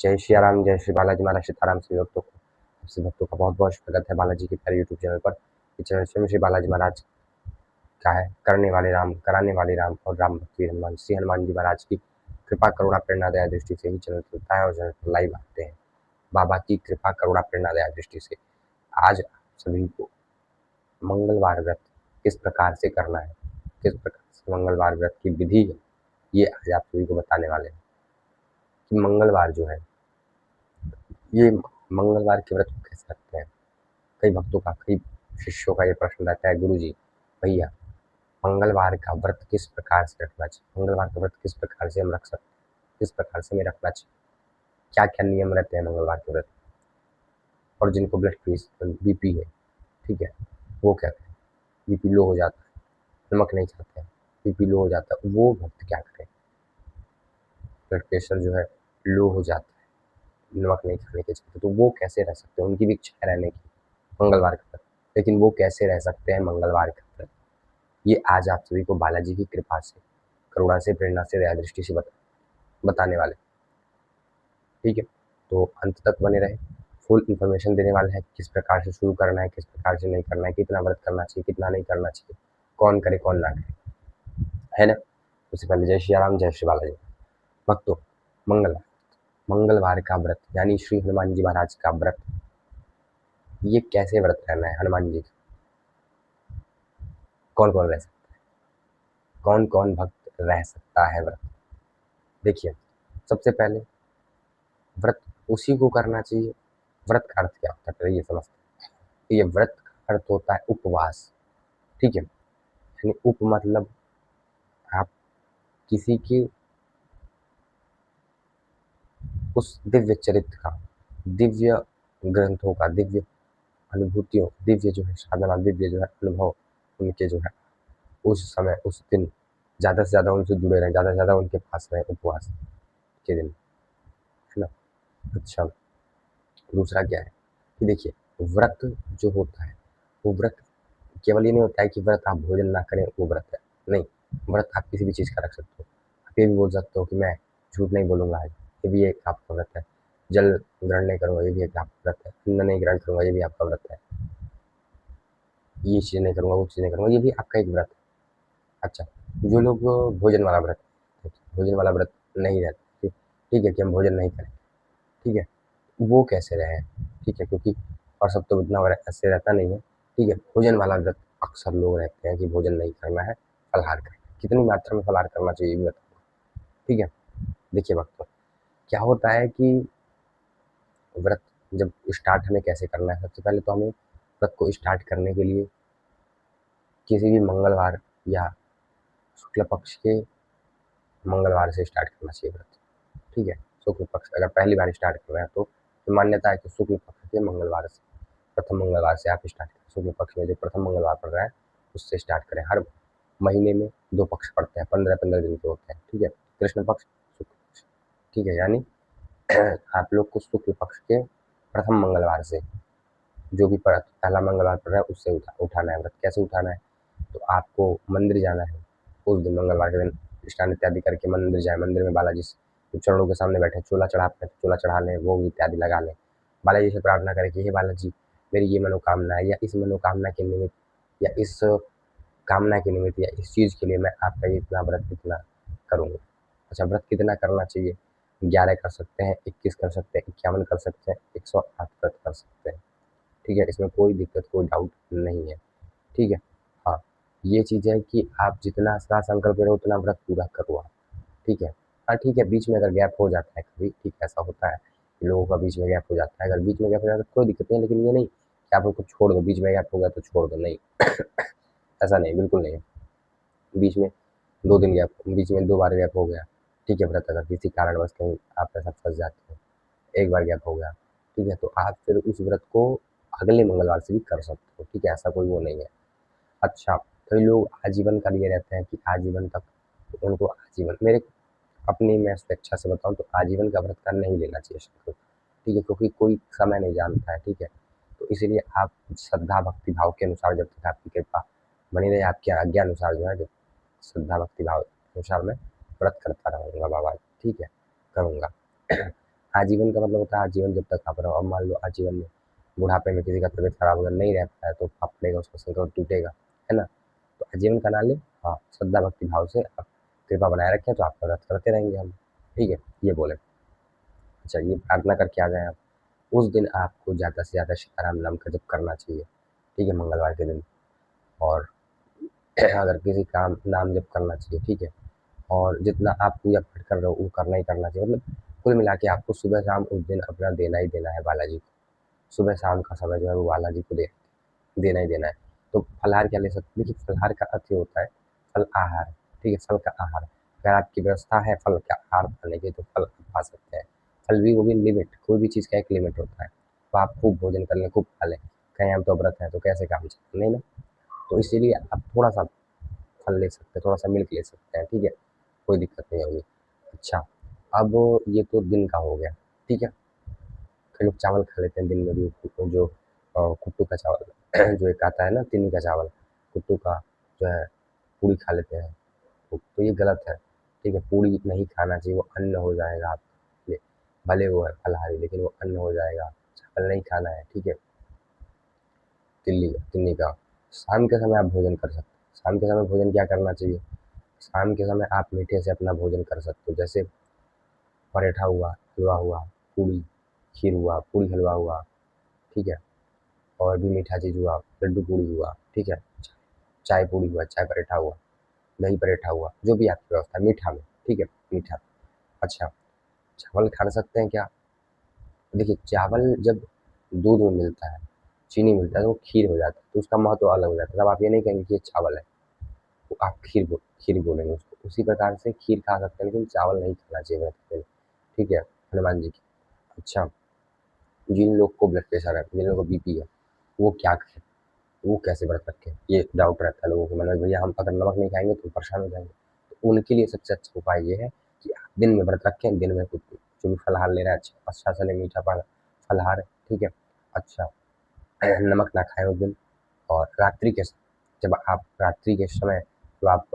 जय श्री राम, जय श्री बालाजी महाराज सीताराम सभी भक्तों का बहुत बहुत स्वागत है बालाजी के प्यारे यूट्यूब चैनल पर। ये चैनल स्वयं श्री बालाजी महाराज का है। करने वाले राम, कराने वाले राम और राम भक्ति हनुमान श्री हनुमान जी महाराज की कृपा करुणा प्रेरणा दया दृष्टि से ही चैनल चलता है और चैनल पर लाइव आते हैं बाबा की कृपा करुणा प्रेरणा दया दृष्टि से। आज सभी को मंगलवार व्रत किस प्रकार से करना है, किस प्रकार से मंगलवार व्रत की विधि है, ये आज आप सभी को बताने वाले हैं कि मंगलवार जो है, ये मंगलवार के व्रत को कैसे रखते हैं। कई भक्तों का, कई शिष्यों का ये प्रश्न रहता है, गुरु जी भैया मंगलवार का व्रत किस प्रकार से रखना चाहिए, मंगलवार का व्रत किस प्रकार से हम रख सकते हैं, किस प्रकार से हमें रखना चाहिए, क्या क्या नियम रहते हैं मंगलवार के व्रत। और जिनको ब्लड प्रेशर बीपी है, ठीक है, वो क्या करें, बीपी लो हो जाता है, नमक नहीं खाते हैं, बीपी लो हो जाता है, वो भक्त क्या करें। ब्लड प्रेशर जो है लो हो जाता है नमक नहीं खाने के चलते, तो वो कैसे रह सकते हैं, उनकी भी इच्छा रहने की मंगलवार का व्रत, लेकिन वो कैसे रह सकते हैं मंगलवार का व्रत, ये आज आप सभी को बालाजी की कृपा से, करुणा से, प्रेरणा से, दया दृष्टि से बताने वाले, ठीक है। तो अंत तक बने रहे, फुल इन्फॉर्मेशन देने वाले हैं, किस प्रकार से शुरू करना है, किस प्रकार से नहीं करना है, कितना व्रत करना चाहिए, कितना नहीं करना चाहिए, कौन करे कौन ना करे, है ना। उससे पहले जय श्री राम, जय श्री बालाजी। भक्तों, मंगलवार का व्रत यानी श्री हनुमान जी महाराज का व्रत, ये कैसे व्रत रहना है हनुमान जी का, कौन कौन रह सकता है, कौन कौन भक्त रह सकता है व्रत। देखिए, सबसे पहले व्रत उसी को करना चाहिए। व्रत का अर्थ क्या होता है ये समझते हैं। तो ये व्रत का अर्थ होता है उपवास, ठीक है। यानी उप मतलब आप किसी की उस दिव्य चरित्र का, दिव्य ग्रंथों का, दिव्य अनुभूतियों, दिव्य जो है साधना, दिव्य जो है अनुभव, उनके जो है उस समय उस दिन ज़्यादा से ज़्यादा उनसे जुड़े रहें, ज़्यादा से ज़्यादा उनके पास रहें उपवास के दिन, है ना। अच्छा, दूसरा क्या है कि देखिए, व्रत जो होता है वो व्रत केवल ये नहीं होता है कि व्रत आप भोजन ना करें वो व्रत है, नहीं। व्रत आप किसी भी चीज़ का रख सकते हो। आप ये भी बोल सकते हो कि मैं झूठ नहीं बोलूँगा आज, ये भी एक आपका व्रत है। जल ग्रहण नहीं करूँगा, ये भी एक आपका व्रत है। अन्न नहीं ग्रहण करूँगा, ये भी आपका व्रत है। ये चीज़ नहीं करूँगा, वो चीज़ नहीं करूँगा, ये भी आपका एक व्रत है। अच्छा, जो लोग भोजन वाला व्रत, भोजन वाला व्रत नहीं रहते, ठीक है, कि हम भोजन नहीं करें, ठीक है, वो कैसे रहें, ठीक है, क्योंकि और सब तो इतना ऐसे रहता नहीं है, ठीक है। भोजन वाला व्रत अक्सर लोग रहते हैं कि भोजन नहीं करना है, फलाहार करना है। कितनी मात्रा में फलाहार करना चाहिए ये भी बताऊँगा, ठीक है। देखिए भक्तों, क्या होता है कि व्रत जब स्टार्ट हमें कैसे करना है, सबसे पहले तो हमें व्रत को स्टार्ट करने के लिए किसी भी मंगलवार या शुक्ल पक्ष के मंगलवार से स्टार्ट करना चाहिए व्रत, ठीक है। शुक्ल पक्ष अगर पहली बार स्टार्ट कर रहे हैं तो मान्यता है कि शुक्ल पक्ष के मंगलवार से, प्रथम मंगलवार से आप स्टार्ट करें। शुक्ल पक्ष में जो प्रथम मंगलवार पड़ रहा है उससे स्टार्ट करें। हर महीने में 2 पक्ष पड़ते हैं, 15-15 दिन के होते हैं, ठीक है। कृष्ण पक्ष, शुक्ल पक्ष, ठीक है। यानी आप लोग को शुक्ल पक्ष के प्रथम मंगलवार से जो भी पहला मंगलवार पड़ रहा है उससे उठाना है व्रत। कैसे उठाना है, तो आपको मंदिर जाना है उस दिन, मंगलवार के दिन स्नान इत्यादि करके मंदिर जाए, मंदिर में बालाजी चरणों के सामने बैठे, चोला चढ़ाते हैं तो चोला चढ़ा लें, भोग इत्यादि लगा लें, बालाजी से प्रार्थना करें कि हे बालाजी मेरी ये मनोकामना है, या इस मनोकामना के निमित्त, या इस कामना के निमित्त, या इस चीज़ के लिए मैं आपका ये इतना व्रत इतना करूँगा। अच्छा, व्रत कितना करना चाहिए, 11 कर सकते हैं, 21 कर सकते हैं, 51 कर सकते हैं, 108 व्रत कर सकते हैं, ठीक है। इसमें कोई दिक्कत, कोई डाउट नहीं है, ठीक है। हाँ, ये चीज़ है कि आप जितना सारा संकल्प करो उतना व्रत पूरा करो आप, ठीक है। हाँ, ठीक है, बीच में अगर गैप हो जाता है कभी, ठीक है, ऐसा होता है कि लोगों का बीच में गैप हो जाता है। अगर बीच में गैप हो जाता है तो कोई दिक्कत नहीं है, लेकिन ये नहीं कि आप उसको छोड़ दो, बीच में गैप हो गया तो छोड़ दो, नहीं। ऐसा नहीं, बिल्कुल नहीं है। बीच में 2 दिन गैप, बीच में 2 बार गैप हो गया, ठीक है, व्रत अगर किसी कारणवश कहीं आप ऐसा फँस जाते हो, 1 बार गैप हो गया, ठीक है, तो आप फिर उस व्रत को अगले मंगलवार से भी कर सकते हो, ठीक है, ऐसा कोई वो नहीं है। अच्छा, कई लोग आजीवन का लिए रहते हैं कि आजीवन तक, तो उनको आजीवन, मेरे अपनी मैं स्वेच्छा से बताऊँ तो आजीवन का व्रत का नहीं लेना चाहिए सबको, ठीक है, क्योंकि कोई समय नहीं जानता है, ठीक है। तो इसीलिए आप श्रद्धा भक्ति भाव के अनुसार, जब तक आपकी कृपा बनी रहे, आपकी आज्ञा अनुसार जो है, जब श्रद्धा भक्ति भाव अनुसार मैं व्रत करता रहूँगा बाबा, ठीक है, करूँगा। आजीवन का मतलब होता है आजीवन जब तक आप रहो। अब मान लो आजीवन में बुढ़ापे में किसी का तबीयत खराब अगर नहीं रहता है तो आप पड़ेगा, उसका संकल्प टूटेगा, है ना? तो आजीवन का ना ले, हाँ, श्रद्धा भक्ति भाव से आप कृपा बनाए रखें तो आपका व्रत करते रहेंगे हम, ठीक है? ये बोले। अच्छा, ये प्रार्थना करके आ जाएँ आप। उस दिन आपको ज़्यादा से ज़्यादा सीताराम नाम का जप करना चाहिए, ठीक है? मंगलवार के दिन। और अगर किसी काम नाम जप करना चाहिए, ठीक है? और जितना आप पूजा पाठ कर रहे हो वो करना ही करना चाहिए। मतलब कुल मिला के आपको सुबह शाम उस दिन अपना देना ही देना है बालाजी को। सुबह शाम का समय जो है वो बालाजी को देना ही देना है। तो फलाहार क्या ले सकते हैं? देखिए, फलाहार का अर्थ ये होता है फल आहार, ठीक है? फल का आहार। अगर आपकी व्यवस्था है फल का आहार खाने की तो फल आप खा सकते हैं। फल भी वो भी लिमिट, कोई भी चीज़ का एक लिमिट होता है। तो आप खूब भोजन कर लें, खूब खा लें। कहें हम तो व्रत हैं तो कैसे काम चले? नहीं ना? तो इसीलिए आप थोड़ा-सा फल ले सकते हैं, थोड़ा-सा मिल्क ले सकते हैं, ठीक है? कोई दिक्कत नहीं होगी। अच्छा, अब ये तो दिन का हो गया, ठीक है? कई लोग चावल खा लेते हैं दिन में भी, जो कुट्टू का चावल जो एक आता है ना तिन्नी का चावल, कुट्टू का जो है पूड़ी खा लेते हैं। तो ये गलत है, ठीक है? पूड़ी नहीं खाना चाहिए, वो अन्न हो जाएगा आपके लिए। भले वो है फलाहारी लेकिन वो अन्न हो जाएगा, चावल नहीं खाना है, ठीक है? तिन्नी का। शाम के समय आप भोजन कर सकते हैं। शाम के समय भोजन क्या करना चाहिए? शाम के समय आप मीठे से अपना भोजन कर सकते हो, जैसे पराठा हुआ, हलवा हुआ, पूड़ी, खीर हुआ, पूड़ी हलवा हुआ, ठीक है? और भी मीठा चीज़ हुआ, लड्डू पूड़ी हुआ, ठीक है? चाय पूड़ी हुआ, चाय पराठा हुआ, दही पराठा हुआ, जो भी आपकी व्यवस्था है मीठा में, ठीक है? मीठा। अच्छा, चावल खा सकते हैं क्या? देखिए, चावल जब दूध में मिलता है, चीनी मिलता है तो वो खीर हो जाता है, तो उसका महत्व अलग हो जाता है। तब आप ये नहीं कहेंगे कि ये चावल है, तो आप खीर बोलेंगे उसको। उसी प्रकार से खीर खा सकते हैं लेकिन चावल नहीं खाना चाहिए व्रत के दिन, ठीक है? हनुमान जी की। अच्छा, जिन लोग को ब्लड प्रेशर है, जिन लोगों को बीपी है, वो क्या करें? वो कैसे व्रत रखें? ये डाउट रहता है लोगों को। मैंने भैया हम अगर नमक नहीं खाएँगे तो परेशान हो जाएँगे। तो उनके लिए सबसे अच्छा उपाय ये है कि आप दिन में व्रत रखें, दिन में कुछ जो भी फलाहार ले रहा है अच्छा सा लें, मीठा फलाहार, ठीक है? अच्छा, नमक ना खाएँ उस दिन। और जब आप रात्रि के समय जब आप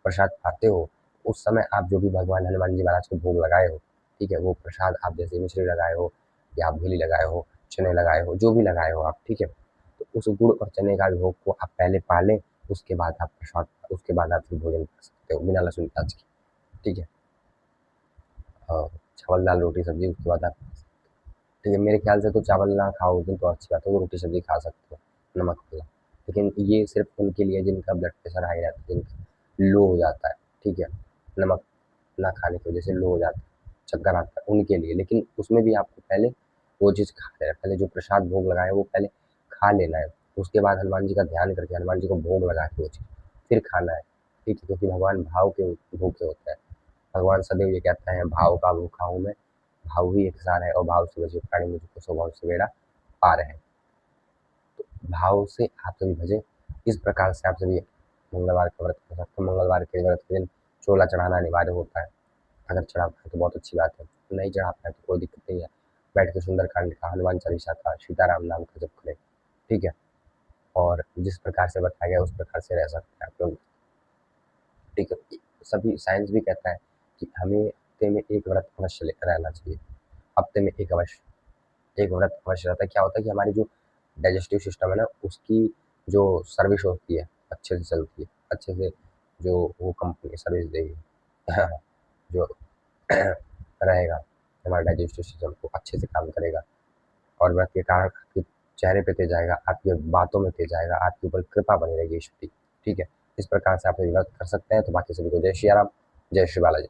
प्रसाद खाते हो, उस समय आप जो भी भगवान हनुमान जी महाराज को भोग लगाए हो, ठीक है? वो प्रसाद आप जैसे मिश्री लगाए हो या भेली लगाए हो, चने लगाए हो, जो भी लगाए हो आप, ठीक है? तो उस गुड़ और चने का भोग को आप पहले पा लें, उसके बाद आप फिर भोजन कर सकते हो बिना लहसुन प्याज के, ठीक है? चावल, दाल, रोटी, सब्ज़ी उसके बाद आप ठीक है, मेरे ख्याल से तो चावल ना खाओ उस दिन तो अच्छी बात है, वो रोटी सब्ज़ी खा सकते हो, नमक वाला। लेकिन ये सिर्फ़ उनके लिए जिनका ब्लड प्रेशर हाई रहता है, जिनका लो हो जाता है, ठीक है? नमक ना खाने की वजह से लो हो जाता है, चक्कर आता है, उनके लिए। लेकिन उसमें भी आपको पहले वो चीज़ खा लेना है, पहले जो प्रसाद भोग लगाए वो पहले खा लेना है। उसके बाद हनुमान जी का ध्यान करके हनुमान जी को भोग लगा के वो चीज़, फिर खाना है, ठीक है? क्योंकि भगवान भाव के भूखे होते हैं। भगवान सदैव ये कहते हैं, भाव का भूखा हूँ मैं, भाव ही एक सार है और भाव से बचे प्राणी मुझको स्वभाव से बेड़ा पार है। तो भाव से आप सभी भजें, इस प्रकार से आप सभी मंगलवार का व्रत कर सकते हैं। मंगलवार के व्रत के दिन चोला चढ़ाना अनिवार्य होता है। अगर चढ़ा पाएँ तो बहुत अच्छी बात है, नहीं चढ़ा पाएँ तो कोई दिक्कत नहीं है। बैठ के सुंदरकांड का, हनुमान चालीसा का, सीताराम नाम का जप करें, ठीक है? और जिस प्रकार से बताया गया उस प्रकार से रह सकते हैं आप लोग, ठीक है? सभी साइंस भी कहता है कि हमें हफ्ते में 1 व्रत अवश्य ले रहना चाहिए। हफ्ते में 1 अवश्य। एक व्रत अवश्य रहता है। क्या होता है कि हमारी जो डाइजेस्टिव सिस्टम है ना, उसकी जो सर्विस होती है, अच्छे से चलती है। अच्छे से जो वो कंपनी सर्विस देगी जो रहेगा, हमारा डाइजेस्टिव सिस्टम वो अच्छे से काम करेगा और व्रत के कारण आपके चेहरे पे तेज आएगा, आपकी बातों में तेज आएगा, आपके ऊपर कृपा बनी रहेगी ईश्वर की, ठीक है? इस प्रकार से आप ये व्रत कर सकते हैं। तो बाकी सभी को जय सिया राम, जय श्री बालाजी।